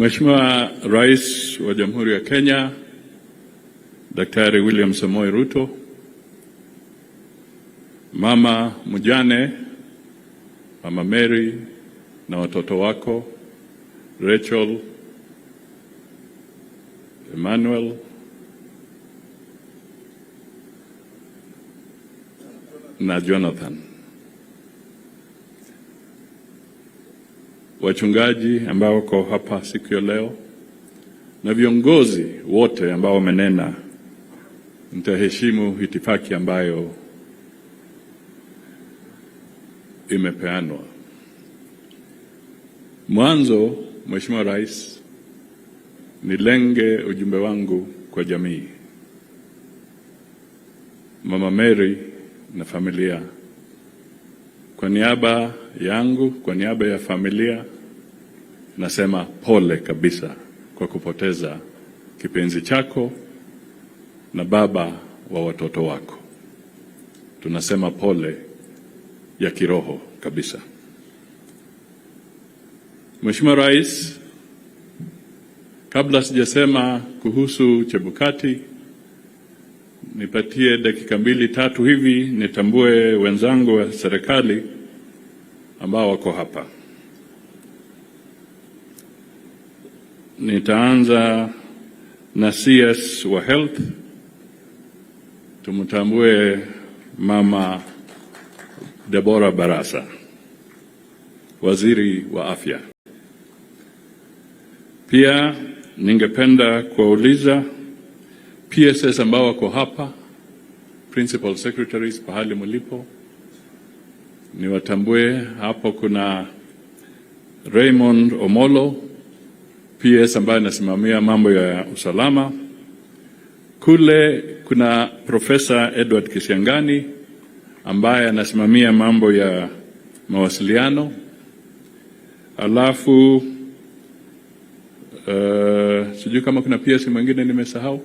Mheshimiwa Rais wa Jamhuri ya Kenya, Daktari William Samoei Ruto, Mama mjane, Mama Mary na watoto wako, Rachel, Emmanuel, na Jonathan. Wachungaji ambao wako hapa siku ya leo na viongozi wote ambao wamenena, nitaheshimu itifaki ambayo imepeanwa. Mwanzo, Mheshimiwa Rais, nilenge ujumbe wangu kwa jamii, Mama Mary na familia. Kwa niaba yangu, kwa niaba ya familia, nasema pole kabisa kwa kupoteza kipenzi chako na baba wa watoto wako. Tunasema pole ya kiroho kabisa. Mheshimiwa Rais, kabla sijasema kuhusu Chebukati, nipatie dakika 2-3 hivi nitambue wenzangu wa serikali ambao wako hapa. Nitaanza na CS wa Health. Tumtambue Mama Deborah Barasa, Waziri wa Afya. Pia ningependa kuwauliza PSS ambao wako hapa, Principal Secretaries pahali mlipo, niwatambue. Hapo kuna Raymond Omolo, PS ambaye anasimamia mambo ya usalama. Kule kuna Professor Edward Kisiangani ambaye anasimamia mambo ya mawasiliano. Alafu sijui kama kuna PS mwingine nimesahau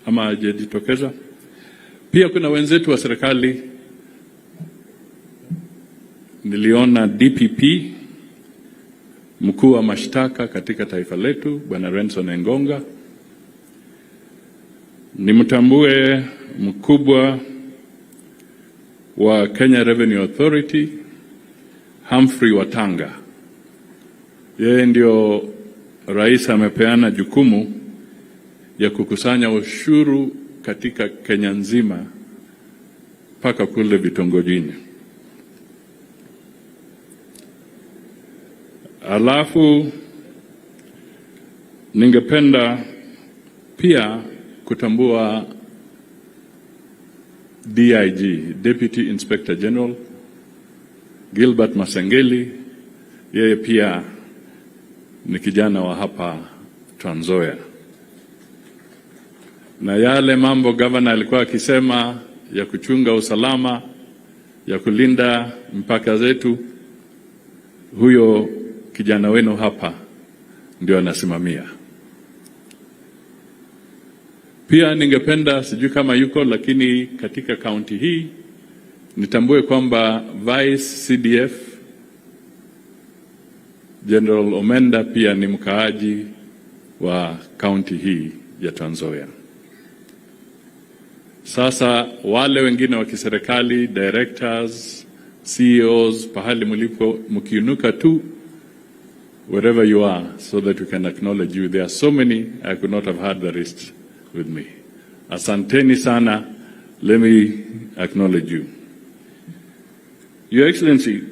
ama hajajitokeza. Pia kuna wenzetu wa serikali, niliona DPP, mkuu wa mashtaka katika taifa letu, Bwana Renson Engonga. Nimtambue mkubwa wa Kenya Revenue Authority, Humphrey Watanga. Yeye ndio rais amepeana jukumu ya kukusanya ushuru katika Kenya nzima mpaka kule vitongojini. Alafu ningependa pia kutambua DIG, Deputy Inspector General Gilbert Masengeli. Yeye pia ni kijana wa hapa Trans Nzoia. Na yale mambo governor alikuwa akisema ya kuchunga usalama, ya kulinda mpaka zetu, huyo kijana wenu hapa ndio anasimamia. Pia ningependa, sijui kama yuko, lakini katika kaunti hii nitambue kwamba Vice CDF General Omenda pia ni mkaaji wa kaunti hii ya Trans Nzoia. Sasa wale wengine wa kiserikali, directors, CEOs, pahali mlipo, mkiinuka tu wherever you are, so that we can acknowledge you. There are so many, I could not have had the rest with me. Asanteni sana, let me acknowledge you. Your Excellency,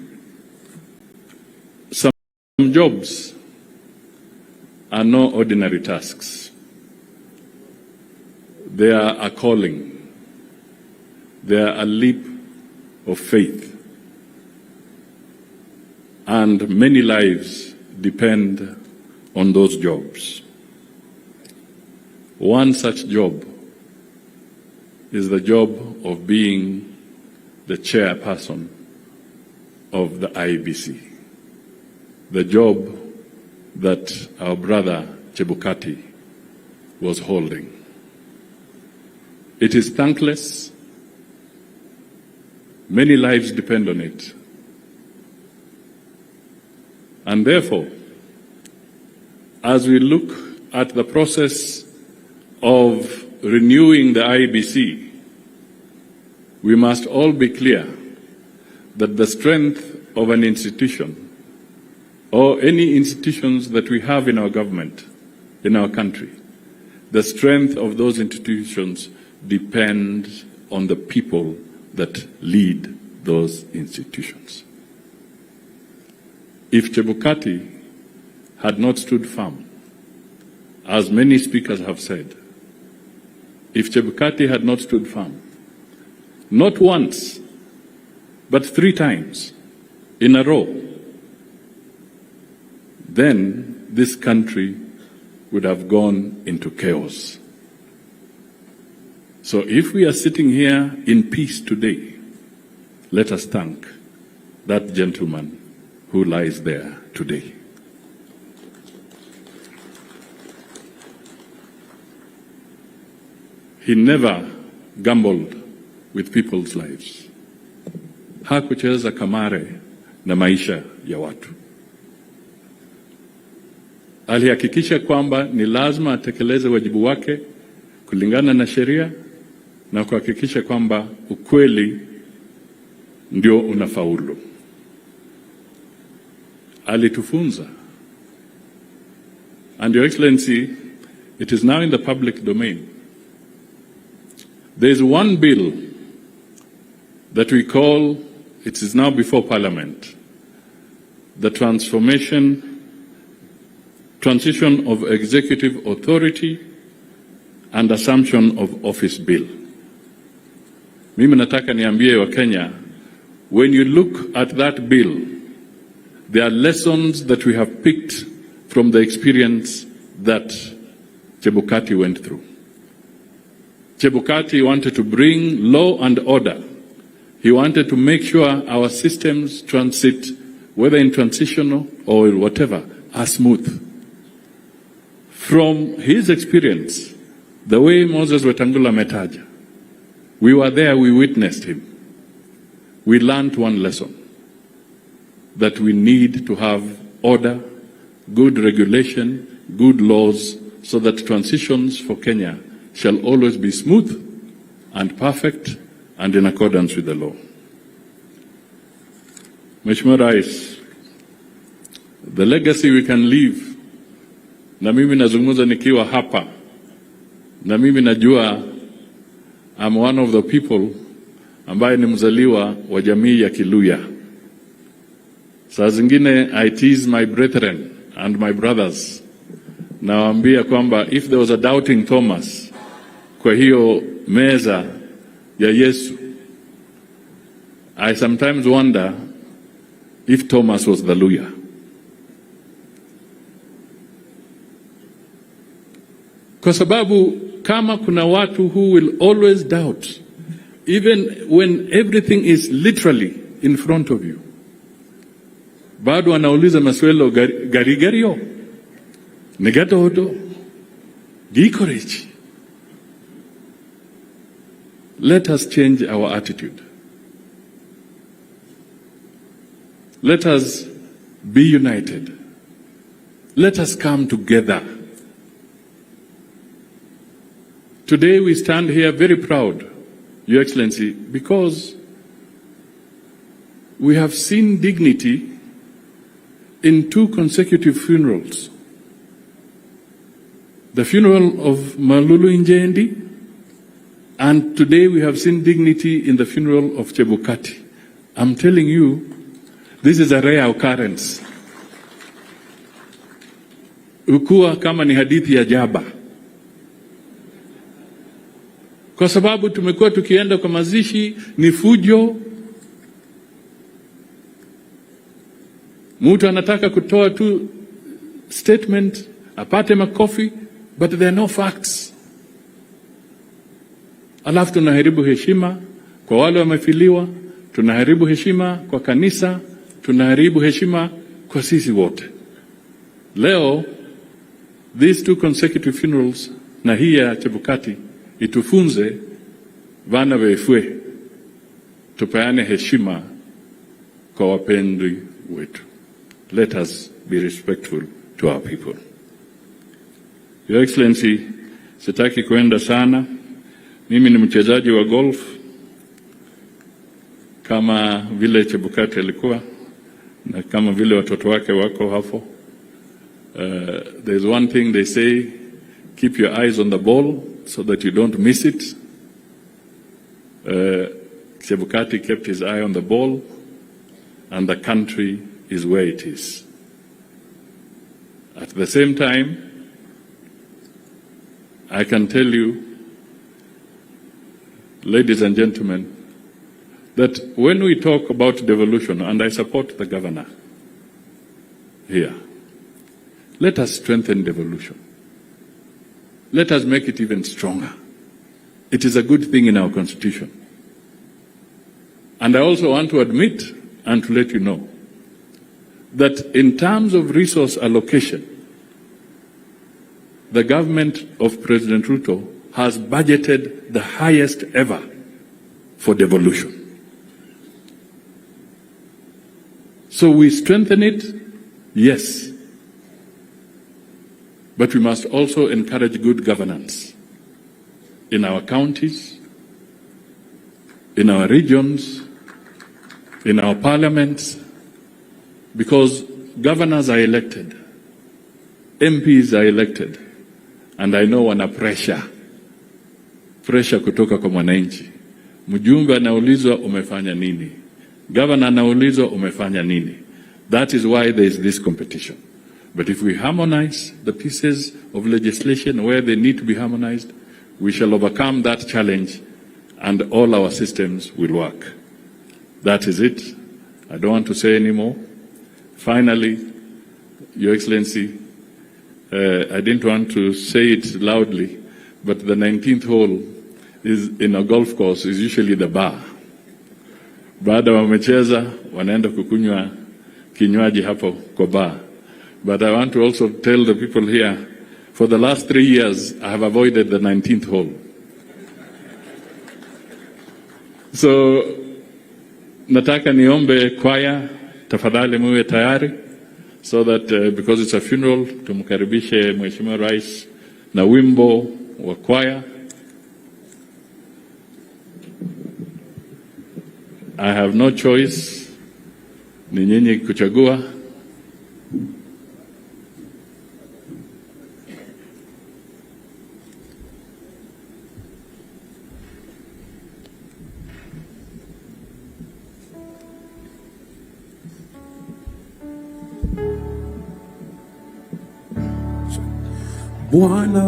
some jobs are no ordinary tasks. They are a calling. They are a leap of faith. And many lives depend on those jobs. One such job is the job of being the chairperson of the IEBC, the job that our brother Chebukati was holding. It is thankless. Many lives depend on it. And therefore, as we look at the process of renewing the IEBC, we must all be clear that the strength of an institution or any institutions that we have in our government, in our country, the strength of those institutions depends on the people that lead those institutions. If Chebukati had not stood firm, as many speakers have said, if Chebukati had not stood firm, not once, but 3 times in a row, then this country would have gone into chaos. So if we are sitting here in peace today, let us thank that gentleman who lies there today. He never gambled with people's lives. Hakucheza kamare na maisha ya watu. Alihakikisha kwamba ni lazima atekeleze wajibu wake kulingana na sheria na kuhakikisha kwamba ukweli ndio unafaulu. Alitufunza. And Your Excellency, it is now in the public domain. There is one bill that we call, it is now before Parliament, the Transition of Executive Authority and Assumption of Office Bill. Mimi nataka niambie wa Kenya, when you look at that bill, there are lessons that we have picked from the experience that Chebukati went through. Chebukati wanted to bring law and order. He wanted to make sure our systems transit, whether in transitional or whatever, are smooth. From his experience, the way Moses Wetangula metaja, we were there, we witnessed him. We learned one lesson, that we need to have order, good regulation, good laws, so that transitions for Kenya shall always be smooth and perfect and in accordance with the law. Mheshimiwa Rais, the legacy we can leave, na mimi nazungumza nikiwa hapa, na mimi najua I'm one of the people ambaye ni mzaliwa wa jamii ya Kiluya. Saa zingine I tease my brethren and my brothers, nawaambia kwamba if there was a doubting Thomas kwa hiyo meza ya Yesu, I sometimes wonder if Thomas was the Luya. Kwa sababu kama kuna watu who will always doubt, even when everything is literally in front of you, bado wanauliza maswali garigario, negatodo, gikorechi. Let us change our attitude. Let us be united. Let us come together. Today we stand here very proud, Your Excellency, because we have seen dignity in 2 consecutive funerals. The funeral of Malulu Njendi, and today we have seen dignity in the funeral of Chebukati. I'm telling you, this is a rare occurrence. Ukua kama ni hadithi ya jaba. Kwa sababu tumekuwa tukienda kwa mazishi ni fujo. Mtu anataka kutoa tu statement, apate makofi, but there are no facts. Alafu tunaharibu heshima kwa wale wamefiliwa, tunaharibu heshima kwa kanisa, tunaharibu heshima kwa sisi wote. Leo, these 2 consecutive funerals na hii ya Chebukati itufunze vana wefwe tupeane heshima kwa wapendwa wetu. Let us be respectful to our people. Your Excellency, sitaki kuenda sana. Mimi ni mchezaji wa golf kama vile Chebukati alikuwa na kama vile watoto wake wako hapo. There's one thing they say, keep your eyes on the ball so that you don't miss it. Chebukati kept his eye on the ball, and the country is where it is. At the same time, I can tell you, ladies and gentlemen, that when we talk about devolution, and I support the governor here, let us strengthen devolution. Let us make it even stronger. It is a good thing in our constitution. And I also want to admit and to let you know that in terms of resource allocation, the government of President Ruto has budgeted the highest ever for devolution. So we strengthen it, yes, but we must also encourage good governance in our counties, in our regions, in our parliaments, because governors are elected, MPs are elected, and I know wana pressure kutoka kwa mwananchi. Mjumbe anaulizwa umefanya nini? Governor anaulizwa umefanya nini? That is why there is this competition. But if we harmonize the pieces of legislation where they need to be harmonized, we shall overcome that challenge and all our systems will work. That is it. I don't want to say any more. Finally, Your Excellency, I didn't want to say it loudly, but the 19th hole is in a golf course is usually the bar. Baada wamecheza wanaenda kukunywa kinywaji hapo kwa bar. But I want to also tell the people here, for the last 3 years, I have avoided the 19th hole. So, nataka niombe kwaya, tafadhali muwe tayari, so that because it's a funeral, tumkaribishe Mheshimiwa Rais na wimbo wa kwaya. I have no choice, ni nyinyi kuchagua. Bwana